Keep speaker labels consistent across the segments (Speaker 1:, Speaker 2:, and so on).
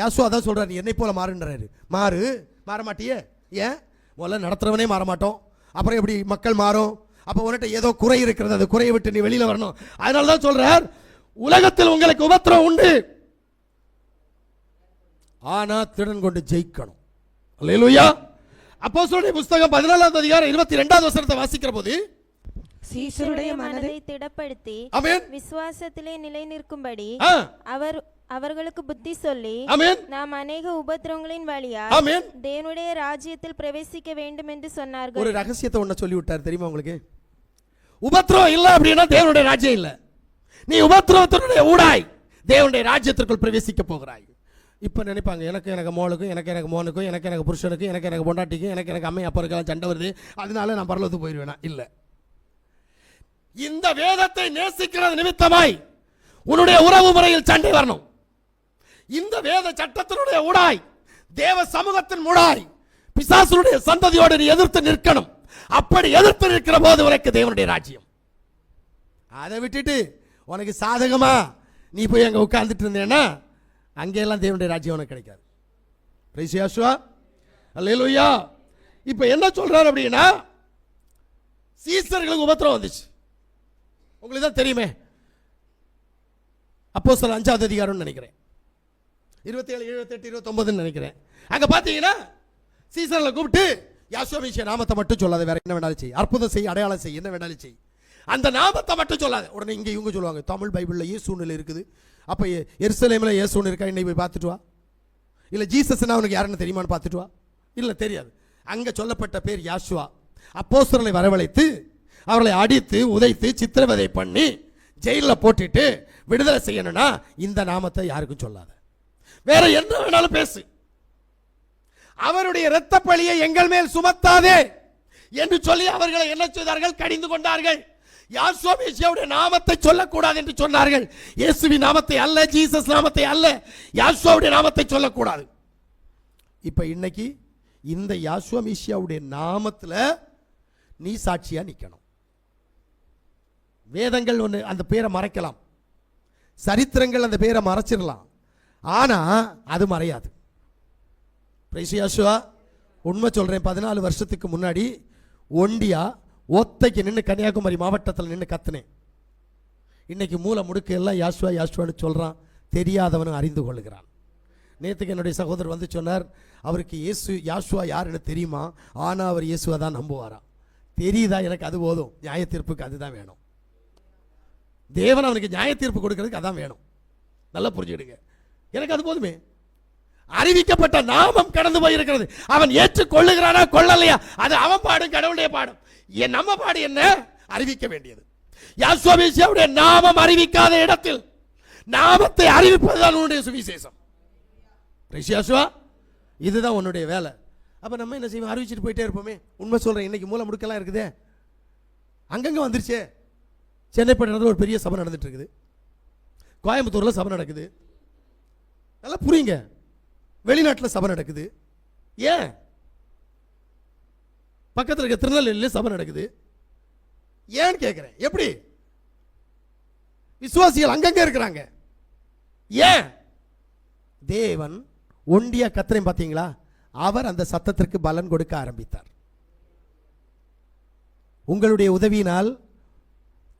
Speaker 1: யாசுவா தான் சொல்றாரு, என்னை போல மாறுன்றாரு. மாற மாட்டியே. ஏன்? முதல்ல நடத்துறவனே மாற மாட்டோம், அப்புறம் எப்படி மக்கள் மாறும்? அப்ப உன்கிட்ட ஏதோ குறை இருக்கிறது, அந்த குறையை விட்டு நீ வெளியில வரணும். அதனால தான் சொல்றார், உலகத்தில் உங்களுக்கு உபத்திரம் உண்டு, ஆனா திடன் கொண்டு ஜெயிக்கணும். அல்லேலூயா. அப்போஸ்தலருடைய புத்தகம் 14ஆம் அதிகாரம் 22வது வசனத்தை வாசிக்கிற போது,
Speaker 2: சீஷருடைய மனதை திடப்படுத்தி விசுவாசத்திலே நிலை நிற்கும்படி அவர்களுக்கு புத்தி சொல்லி நாம் அநேக உபத்திரவங்களின் வழியா தேவனுடைய ராஜ்யத்தில் பிரவேசிக்க வேண்டும் என்று சொன்னார்கள்.
Speaker 1: ஒரு ரகசியத்தை ஒண்ணு சொல்லி விட்டார் தெரியுமா உங்களுக்கு? உபத்திரவம் இல்ல அப்படின்னா தேவனுடைய ராஜ்யம் இல்ல. நீ உபத்திரவத்தினுடைய ஊடாய் தேவனுடைய ராஜ்யத்திற்குள் பிரவேசிக்க போகிறாய். இப்ப நினைப்பாங்க, எனக்கு மோளுக்கும், எனக்கு மோனுக்கும், எனக்கு புருஷனுக்கும், எனக்கு பொண்டாட்டிக்கும், எனக்கு அம்மை அப்பருக்கெல்லாம் சண்டை வருது, அதனால நான் பரலோகத்துக்கு போயிடுவேனா? இல்ல. இந்த வேதத்தை நேசிக்கிறது நிமித்தமாய் உன்னுடைய உறவு முறையில் சண்டை வரணும். இந்த வேத சட்டத்தினுடைய ஊடாய், தேவ சமூகத்தின் ஊடாய் பிசாசுடைய சந்ததியோடு நீ எதிர்த்து நிற்கணும். அப்படி எதிர்த்து நிற்கிற போது உனக்கு தேவனுடைய ராஜ்யம். அதை விட்டுட்டு உனக்கு சாதகமா நீ போய் அங்க உட்கார்ந்துட்டு இருந்தேன்னா அங்கெல்லாம் தேவனுடைய ராஜ்யம் உனக்கு கிடைக்காது. பிரைஸ் யாசுவா. அல்லேலூயா. இப்ப என்ன சொல்றாரு அப்படின்னா, சீசர்களுக்கு உபத்திரம் வந்துச்சு. உங்களுக்கு தான் தெரியுமே, அப்போஸ்தலர் 5ஆவது அதிகாரம் நினைக்கிறேன், 27, 78, 29 நினைக்கிறேன். அங்க பாத்தீங்கன்னா சீசர்களை கூப்பிட்டு, யாசுவா மீசியா நாமத்தை மட்டும் சொல்லாத, வேற என்ன வேணாலும் செய், அற்புதம் செய், அடையாளம் செய், என்ன வேணாலும் செய், அந்த நாமத்தை மட்டும் சொல்லாத. உடனே இங்க இவங்க சொல்லுவாங்க, தமிழ் பைபிள்ல இயேசுன்னு இருக்குது, அப்ப எருசலேம்ல இயேசுன்னு இருக்கா, இன்னைக்கு போய் பார்த்துட்டு வா. இல்ல ஜீசஸ்னா அவனுக்கு யாருன்னு தெரியுமான்னு பார்த்துட்டு வா. இல்ல தெரியாது. அங்க சொல்லப்பட்ட பேர் யாசுவா. அப்போஸ்தலரை வரவழைத்து அவர்களை அடித்து உதைத்து சித்திரவதை பண்ணி ஜெயிலில் போட்டுட்டு விடுதலை செய்யணும்னா இந்த நாமத்தை யாருக்கும் சொல்லாத, வேற என்ன வேணாலும் பேசு, அவருடைய இரத்த பழியை எங்கள் மேல் சுமத்தாதே என்று சொல்லி அவர்களை என்ன செய்தார்கள்? கடிந்து கொண்டார்கள். யாசுவா மீசியாவுடைய நாமத்தை சொல்லக்கூடாது என்று சொன்னார்கள். இயேசுவின் நாமத்தை அல்ல, ஜீசஸ் நாமத்தை அல்ல, யாசுவாவுடைய நாமத்தை சொல்லக்கூடாது. இப்ப இன்னைக்கு இந்த யாசுவா மீசியாவுடைய நாமத்துல நீ சாட்சியா நிக்கணும். வேதங்கள் ஒன்று அந்த பேரை மறைக்கலாம், சரித்திரங்கள் அந்த பேரை மறைச்சிடலாம், ஆனா அது மறையாது. பிரைஸ் யாசுவா. உண்மை சொல்றேன், 14 வருஷத்துக்கு முன்னாடி ஒண்டியா ஒத்தைக்கு நின்று கன்னியாகுமரி மாவட்டத்தில் நின்று கத்துனேன். இன்னைக்கு மூல முடுக்கு எல்லாம் யாசுவா யாசுவான்னு சொல்றான், தெரியாதவனும் அறிந்து கொள்கிறான். நேற்றுக்கு என்னுடைய சகோதரர் வந்து சொன்னார், அவருக்கு யாசுவா யாருன்னு தெரியுமா, ஆனா அவர் இயேசுவா தான் நம்புவாரா. தெரியுதா? எனக்கு அது போதும். நியாய தீர்ப்புக்கு அதுதான் வேணும். தேவன் அவனுக்கு நியாய தீர்ப்பு கொடுக்கிறதுக்கு அதான் வேணும். நல்லா புரிஞ்சுடுங்க, எனக்கு அது போதுமே. அறிவிக்கப்பட்ட நாமம் கடந்து போயிருக்கிறது, அவன் ஏற்றுக்கொள்ளுகிறானா கொள்ளலையா அது அவன் பாடும், கடவுளுடைய பாடும். நம்ம பாடு என்ன? அறிவிக்க வேண்டியது. யாசுவா மீசியாவுடைய நாமம் அறிவிக்காத இடத்தில் நாமத்தை அறிவிப்பதுதான் உன்னுடைய சுவிசேஷம். யாசுவா, இதுதான் உன்னுடைய வேலை. அப்ப நம்ம என்ன செய்வோம்? அறிவிச்சிட்டு போயிட்டே இருப்போமே. உண்மை சொல்றேன், இன்னைக்கு மூல முடுக்கெல்லாம் இருக்குதே, அங்கங்க வந்துருச்சே. சென்னை பட்டணத்தில் ஒரு பெரிய சபை நடந்துட்டு இருக்குது, கோயம்புத்தூர்ல சபை நடக்குது, நல்லா புரியுங்க, வெளிநாட்டில் சபை நடக்குது. ஏன்? பக்கத்தில் இருக்க திருநெல்வேலியில் சபை நடக்குது. ஏன்னு கேட்கிறேன். எப்படி? விசுவாசிகள் அங்கங்க இருக்கிறாங்க. ஏன்? தேவன் ஒண்டியா கத்திரையும் பார்த்தீங்களா, அவர் அந்த சத்தத்திற்கு பலன் கொடுக்க ஆரம்பித்தார். உங்களுடைய உதவியினால்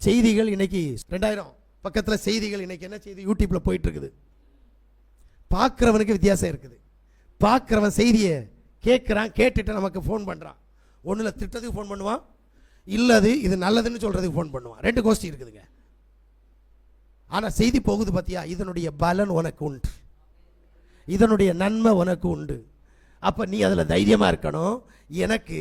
Speaker 1: செய்திகள் இன்னைக்கு 2000 பக்கத்தில் செய்திகள் இன்னைக்கு என்ன செய்தி யூடியூப்ல போயிட்டு இருக்குது. பார்க்கிறவனுக்கு வித்தியாசம் இருக்குது. பார்க்கிறவன் செய்தியை கேட்கிறான், கேட்டுட்டு நமக்கு ஃபோன் பண்றான். ஒண்ணுல திட்டத்துக்கு ஃபோன் பண்ணுவான், இல்லது இது நல்லதுன்னு சொல்றதுக்கு ஃபோன் பண்ணுவான். 2 கோஷ்டி இருக்குதுங்க. ஆனா செய்தி போகுது பார்த்தியா, இதனுடைய பலன் உனக்கு உண்டு, இதனுடைய நன்மை உனக்கு உண்டு. அப்ப நீ அதுல தைரியமா இருக்கணும். எனக்கு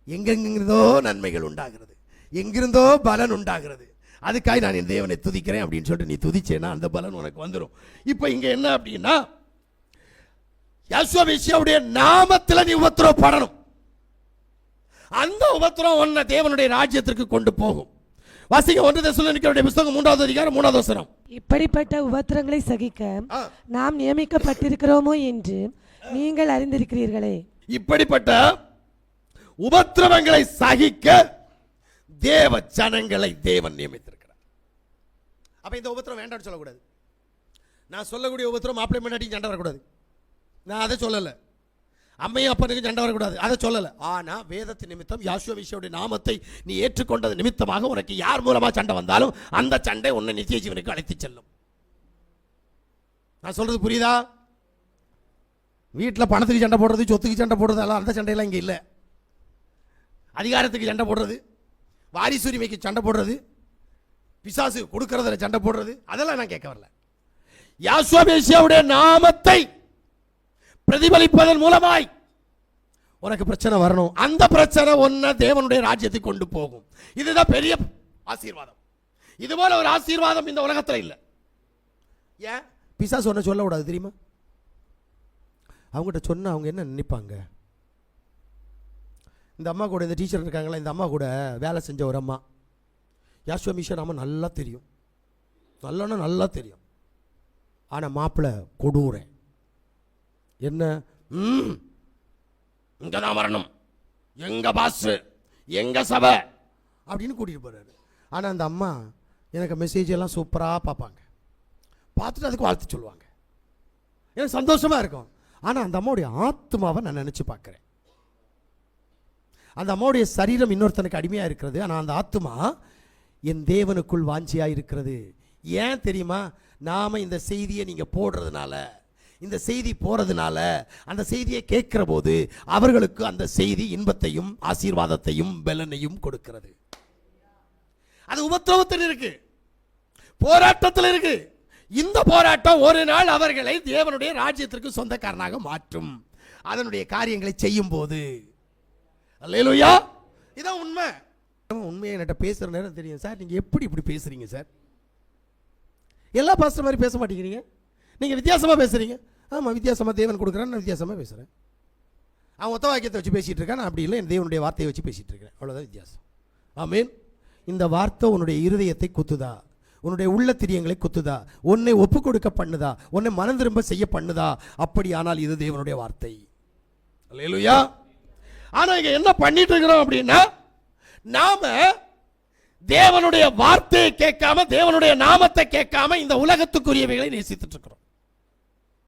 Speaker 1: எங்கெங்கிருந்தோ நன்மைகள் உண்டாகிறது, எங்கிருந்தோ பலன் உண்டாகிறது, அதுக்காக நான் என் தேவனை துதிக்கிறேன் அப்படின்னு சொல்லிட்டு நீ துதிச்சேன்னா அந்த பலன் உனக்கு வந்துடும். இப்ப இங்க என்ன அப்படின்னா, யாசுவா மீசியாவுடைய நாமத்துல நீ உபத்திரவப்படணும். அந்த உபத்திரம் உன்னை தேவனுடைய ராஜ்யத்திற்கு கொண்டு போகும். வாசிங்க 1 தெசலோனிக்கேயருடைய புத்தகம் 3ஆவது அதிகாரம் 3ஆவது வசனம்.
Speaker 2: இப்படிப்பட்ட உபத்திரங்களை சகிக்க நாம் நியமிக்கப்பட்டிருக்கிறோமோ என்று நீங்கள் அறிந்திருக்கிறீர்களே.
Speaker 1: இப்படிப்பட்ட உபத்திரவங்களை சகிக்க தேவ ஜனங்களை தேவன் நியமித்திருக்கிறார். அப்ப இந்த உபத்திரம் வேண்டாம்னு சொல்லக்கூடாது. நான் சொல்லக்கூடிய உபத்திரம் மாப்பிள்ளை முன்னாடி சண்டை வரக்கூடாது. நான் அதை சொல்லலை. அம்மையும் அப்பனுக்கு சண்டை வரக்கூடாது, அதை சொல்லலை. ஆனால் வேதத்தின் நிமித்தம் யாசுவா மீஷாவுடைய நாமத்தை நீ ஏற்றுக்கொண்டது நிமித்தமாக உனக்கு யார் மூலமாக சண்டை வந்தாலும் அந்த சண்டை உன்னை நித்திய ஜீவனுக்கு அழைத்து செல்லும். நான் சொல்றது புரியுதா? வீட்டில் பணத்துக்கு சண்டை போடுறது, சொத்துக்கு சண்டை போடுறது, எல்லாம் அந்த சண்டையெல்லாம் இங்கே இல்லை. அதிகாரத்துக்கு சண்டை போடுறது, வாரிசுரிமைக்கு சண்டை போடுறது, பிசாசு கொடுக்கறதுல சண்டை போடுறது, அதெல்லாம் நான் கேட்க வரல. யாசுவா மீஷாவுடைய நாமத்தை பிரதிபலிப்பதன் மூலமாய் உனக்கு பிரச்சனை வரணும். அந்த பிரச்சனை ஒன்ன தேவனுடைய ராஜ்யத்துக்கு கொண்டு போகும். இதுதான் பெரிய ஆசீர்வாதம். இது போல ஒரு ஆசீர்வாதம் இந்த உலகத்தில் இல்லை. ஏன் பிசாசு ஒன்ன சொல்லக்கூடாது தெரியுமா? அவங்ககிட்ட சொன்ன அவங்க என்ன நினைப்பாங்க? இந்த அம்மா கூட, இந்த டீச்சர் இருக்காங்களா, இந்த அம்மா கூட வேலை செஞ்ச ஒரு அம்மா, யாசுவா மீஷா நாம நல்லா தெரியும், நல்லா தெரியும். ஆனால் மாப்பிள்ளை கொடூரன். என்ன? இங்க தான் வரணும், எங்க பாஸ், எங்க சபை அப்படின்னு கூட்டிட்டு போறாரு. ஆனால் அந்த அம்மா எனக்கு மெசேஜ் எல்லாம் சூப்பராக பார்ப்பாங்க, பார்த்துட்டு அதுக்கு வாழ்த்து சொல்லுவாங்க, எனக்கு சந்தோஷமா இருக்கும். ஆனால் அந்த அம்மாவுடைய ஆத்மாவை நான் நினைச்சு பார்க்குறேன். அந்த அம்மாவுடைய சரீரம் இன்னொருத்தனுக்கு அடிமையாக இருக்கிறது, ஆனால் அந்த ஆத்மா என் தேவனுக்குள் வாஞ்சியாக இருக்கிறது. ஏன் தெரியுமா? நாம இந்த செய்தியை நீங்கள் போடுறதுனால, இந்த செய்தி போறதுனால, அந்த செய்தியை கேட்கிற போது அவர்களுக்கு அந்த செய்தி இன்பத்தையும் ஆசீர்வாதத்தையும் பலனையும் கொடுக்கிறது. அது உபத்திரவத்தில் இருக்கு, போராட்டத்தில் இருக்கு. இந்த போராட்டம் ஒரு நாள் அவர்களை தேவனுடைய ராஜ்யத்திற்கு சொந்தக்காரனாக மாற்றும். அதனுடைய காரியங்களை செய்யும் போது, அல்லேலூயா, இதான் உண்மை. உண்மையை என்கிட்ட பேசுற நேரம் தெரியும் சார், நீங்க எப்படி இப்படி பேசுறீங்க சார், எல்லா பாஸ்டர் மாதிரி பேச மாட்டேங்கிறீங்க, நீங்கள் வித்தியாசமாக பேசுகிறீங்க. ஆமாம், வித்தியாசமாக தேவன் கொடுக்குறான்னு நான் வித்தியாசமாக பேசுகிறேன். அவன் ஒத்த வாக்கியத்தை வச்சு பேசிகிட்டு இருக்கேன், நான் அப்படி இல்லை, என் தேவனுடைய வார்த்தையை வச்சு பேசிகிட்டு இருக்கிறேன். அவ்வளோதான் வித்தியாசம். ஆமீன். இந்த வார்த்தை உன்னுடைய இருதயத்தை குத்துதா, உன்னுடைய உள்ள திரியங்களை குத்துதா, உன்னை ஒப்பு கொடுக்க பண்ணுதா, உன்னை மனம் திரும்ப செய்ய பண்ணுதா? அப்படியானால் இது தேவனுடைய வார்த்தை. அல்லேலூயா. ஆனால் இங்கே என்ன பண்ணிட்டு இருக்கிறோம் அப்படின்னா, நாம தேவனுடைய வார்த்தையை கேட்காம, தேவனுடைய நாமத்தை கேட்காம இந்த உலகத்துக்குரியவைகளை நேசித்துட்டு இருக்கிறோம்.